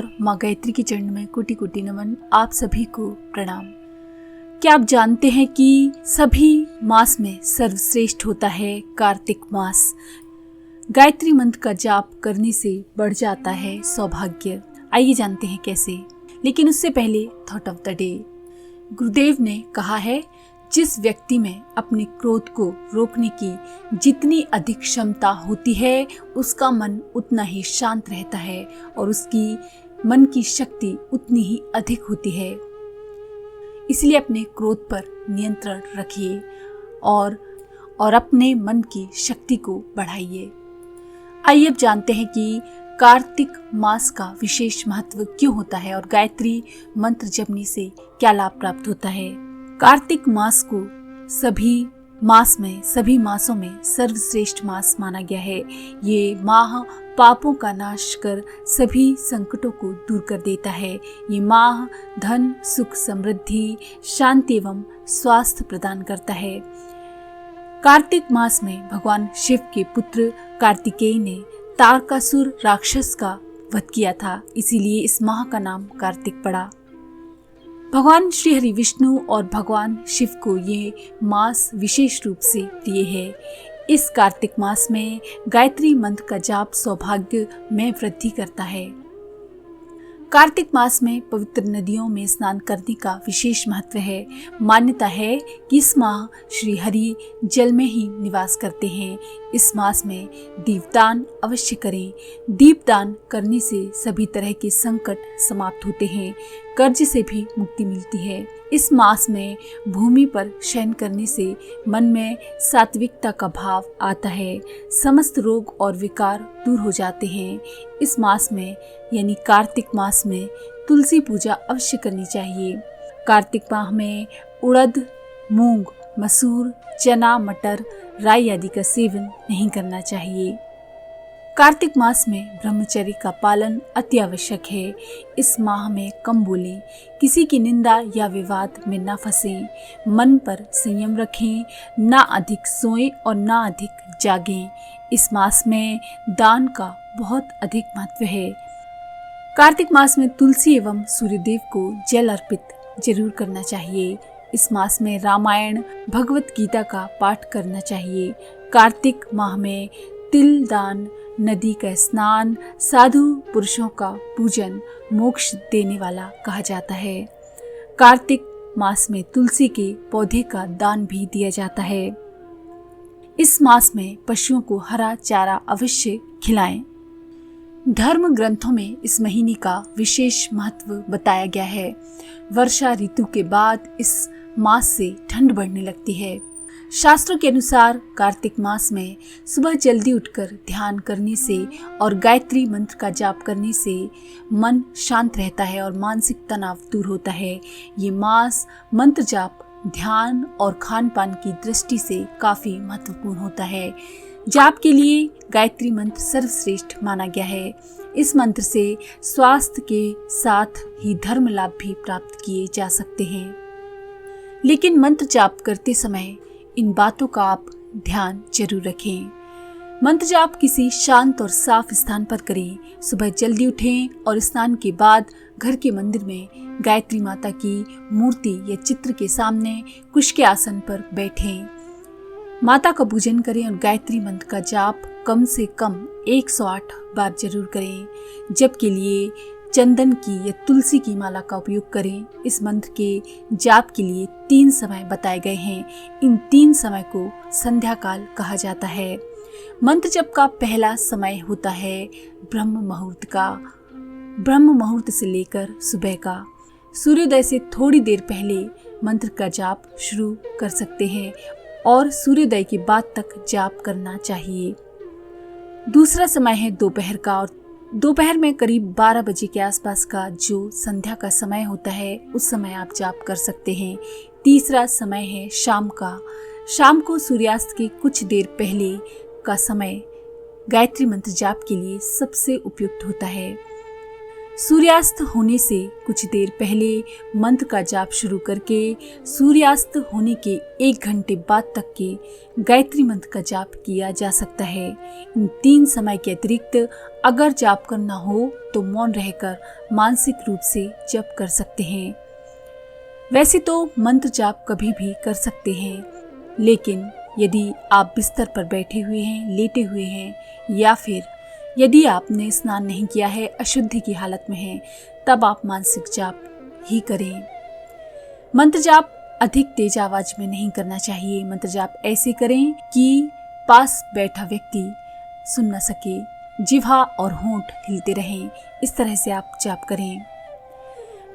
और माँ गायत्री के चरण में कोटि कोटि नमन। आप सभी को प्रणाम। क्या आप जानते हैं कि सभी मास में सर्वश्रेष्ठ होता है कार्तिक मास। गायत्री मंत्र का जाप करने से बढ़ जाता है सौभाग्य। आइए जानते हैं कैसे। लेकिन उससे पहले थॉट ऑफ द डे। गुरुदेव ने कहा है, जिस व्यक्ति में अपने क्रोध को रोकने की जितनी अधिक क्षमता होती है उसका मन उतना ही शांत रहता है और उसकी मन की शक्ति उतनी ही अधिक होती है। इसलिए अपने क्रोध पर नियंत्रण रखिए और अपने मन की शक्ति को बढ़ाइए। आइए अब जानते हैं कि कार्तिक मास का विशेष महत्व क्यों होता है और गायत्री मंत्र जपने से क्या लाभ प्राप्त होता है। कार्तिक मास को सभी मासों में सर्वश्रेष्ठ मास माना गया है। ये माह पापों का नाश कर सभी संकटों को दूर कर देता है। ये माह धन, सुख, समृद्धि, शांति एवं स्वास्थ्य प्रदान करता है। कार्तिक मास में भगवान शिव के पुत्र कार्तिकेय ने तारकासुर राक्षस का वध किया था, इसीलिए इस माह का नाम कार्तिक पड़ा। भगवान श्री हरि विष्णु और भगवान शिव को ये मास विशेष रूप से प्रिय है। इस कार्तिक मास में गायत्री मंत्र का जाप सौभाग्य में वृद्धि करता है। कार्तिक मास में पवित्र नदियों में स्नान करने का विशेष महत्व है। मान्यता है कि इस माह श्री हरि जल में ही निवास करते हैं। इस मास में दीपदान अवश्य करें। दीपदान करने से सभी तरह के संकट समाप्त होते हैं, कर्ज से भी मुक्ति मिलती है। इस मास में भूमि पर शयन करने से मन में सात्विकता का भाव आता है। समस्त रोग और विकार दूर हो जाते हैं। इस मास में यानी कार्तिक मास में तुलसी पूजा अवश्य करनी चाहिए। कार्तिक माह में उड़द, मूंग, मसूर, चना, मटर, राई आदि का सेवन नहीं करना चाहिए। कार्तिक मास में ब्रह्मचर्य का पालन अति आवश्यक है। इस माह में कम बोलें, किसी की निंदा या विवाद में न फंसें, मन पर संयम रखें, ना अधिक सोएं और ना अधिक जागें। इस मास में दान का बहुत अधिक महत्व है। कार्तिक मास में तुलसी एवं सूर्यदेव को जल अर्पित जरूर करना चाहिए। इस मास में रामायण, भगवत गीता का पाठ करना चाहिए। कार्तिक माह में तिल दान, नदी का स्नान, साधु पुरुषों का पूजन मोक्ष देने वाला कहा जाता है। कार्तिक मास में तुलसी के पौधे का दान भी दिया जाता है। इस मास में पशुओं को हरा चारा अवश्य खिलाएं। धर्म ग्रंथों में इस महीने का विशेष महत्व बताया गया है। वर्षा ऋतु के बाद इस मास से ठंड बढ़ने लगती है। शास्त्रों के अनुसार कार्तिक मास में सुबह जल्दी उठकर ध्यान करने से और गायत्री मंत्र का जाप करने से मन शांत रहता है और मानसिक तनाव दूर होता है। ये मास मंत्र जाप, ध्यान और खान पान की दृष्टि से काफी महत्वपूर्ण होता है। जाप के लिए गायत्री मंत्र सर्वश्रेष्ठ माना गया है। इस मंत्र से स्वास्थ्य के साथ ही धर्म लाभ भी प्राप्त किए जा सकते हैं। लेकिन मंत्र जाप करते समय इन बातों का आप ध्यान जरूर रखें। मंत्र जाप किसी शांत और साफ स्थान पर करें। सुबह जल्दी उठें और स्नान के बाद घर के मंदिर में गायत्री माता की मूर्ति या चित्र के सामने कुश के आसन पर बैठें। माता का पूजन करें और गायत्री मंत्र का जाप कम से कम 108 बार जरूर करें। जप के लिए चंदन की या तुलसी की माला का उपयोग करें। इस मंत्र के जाप के लिए 3 समय बताए गए हैं। इन 3 समय को संध्या काल कहा जाता है। मंत्र जप का पहला समय होता है ब्रह्म मुहूर्त का। ब्रह्म मुहूर्त से लेकर सुबह का। सूर्योदय से थोड़ी देर पहले मंत्र का जाप शुरू कर सकते हैं और सूर्योदय के बाद तक जाप करना चाहिए। दूसरा समय है दोपहर का और दोपहर में करीब 12 बजे के आसपास का जो संध्या का समय होता है उस समय आप जाप कर सकते हैं। तीसरा समय है शाम का। शाम को सूर्यास्त के कुछ देर पहले का समय गायत्री मंत्र जाप के लिए सबसे उपयुक्त होता है। सूर्यास्त होने से कुछ देर पहले मंत्र का जाप शुरू करके सूर्यास्त होने के 1 घंटे बाद तक के गायत्री मंत्र का जाप किया जा सकता है। इन 3 समय के अतिरिक्त अगर जाप करना हो तो मौन रहकर मानसिक रूप से जप कर सकते हैं। वैसे तो मंत्र जाप कभी भी कर सकते हैं, लेकिन यदि आप बिस्तर पर बैठे हुए हैं, लेटे हुए हैं, या फिर यदि आपने स्नान नहीं किया है, अशुद्धि की हालत में हैं, तब आप मानसिक जाप ही करें। मंत्र जाप अधिक तेज आवाज में नहीं करना चाहिए। मंत्र जाप ऐसे करें कि पास बैठा व्यक्ति सुन न सके, जिह्वा और होंठ हिलते रहें। इस तरह से आप जाप करें।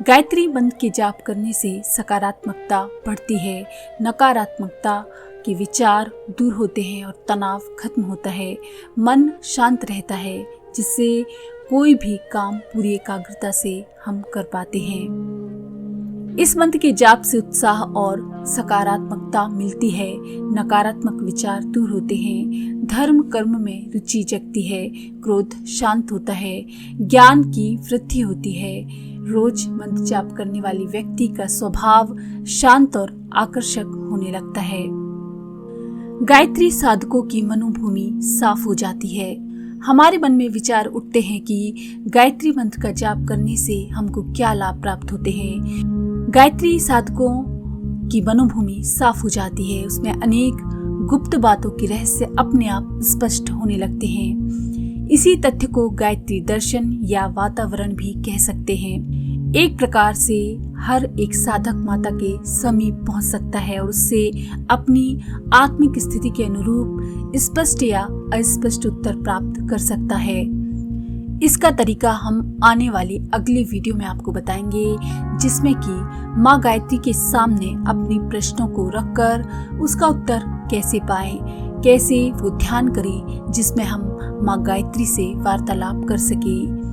गायत्री मंत्र के जाप करने से सकारात्मकता बढ़ती है, नकारात्मकता के विचार दूर होते हैं और तनाव खत्म होता है। मन शांत रहता है, जिससे कोई भी काम पूरी एकाग्रता से हम कर पाते हैं। इस मंत्र के जाप से उत्साह और सकारात्मकता मिलती है, नकारात्मक विचार दूर होते हैं, धर्म कर्म में रुचि जगती है, क्रोध शांत होता है, ज्ञान की वृद्धि होती है। रोज मंत्र जाप करने वाले व्यक्ति का स्वभाव शांत और आकर्षक होने लगता है। गायत्री साधकों की मनोभूमि साफ हो जाती है। हमारे मन में विचार उठते हैं कि गायत्री मंत्र का जाप करने से हमको क्या लाभ प्राप्त होते हैं। गायत्री साधकों की मनोभूमि साफ हो जाती है, उसमें अनेक गुप्त बातों के रहस्य अपने आप स्पष्ट होने लगते हैं। इसी तथ्य को गायत्री दर्शन या वातावरण भी कह सकते हैं। एक प्रकार से हर एक साधक माता के समीप पहुंच सकता है और उससे अपनी आत्मिक स्थिति के अनुरूप स्पष्ट या अस्पष्ट उत्तर प्राप्त कर सकता है। इसका तरीका हम आने वाली अगली वीडियो में आपको बताएंगे, जिसमें कि माँ गायत्री के सामने अपने प्रश्नों को रखकर उसका उत्तर कैसे पाएं, कैसे वो ध्यान करें जिसमें हम माँ गायत्री से वार्तालाप कर सके।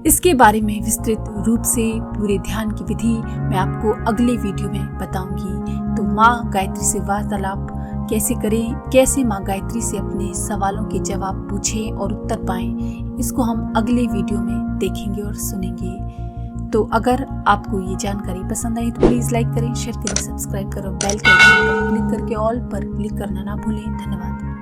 इसके बारे में विस्तृत रूप से पूरे ध्यान की विधि मैं आपको अगले वीडियो में बताऊंगी। तो माँ गायत्री से वार्तालाप कैसे करें, कैसे माँ गायत्री से अपने सवालों के जवाब पूछें और उत्तर पाएं, इसको हम अगले वीडियो में देखेंगे और सुनेंगे। तो अगर आपको ये जानकारी पसंद आई तो प्लीज लाइक करें, शेयर करें, सब्सक्राइब करें, बेल के आइकन पर क्लिक करके ऑल पर क्लिक करना ना भूलें। धन्यवाद।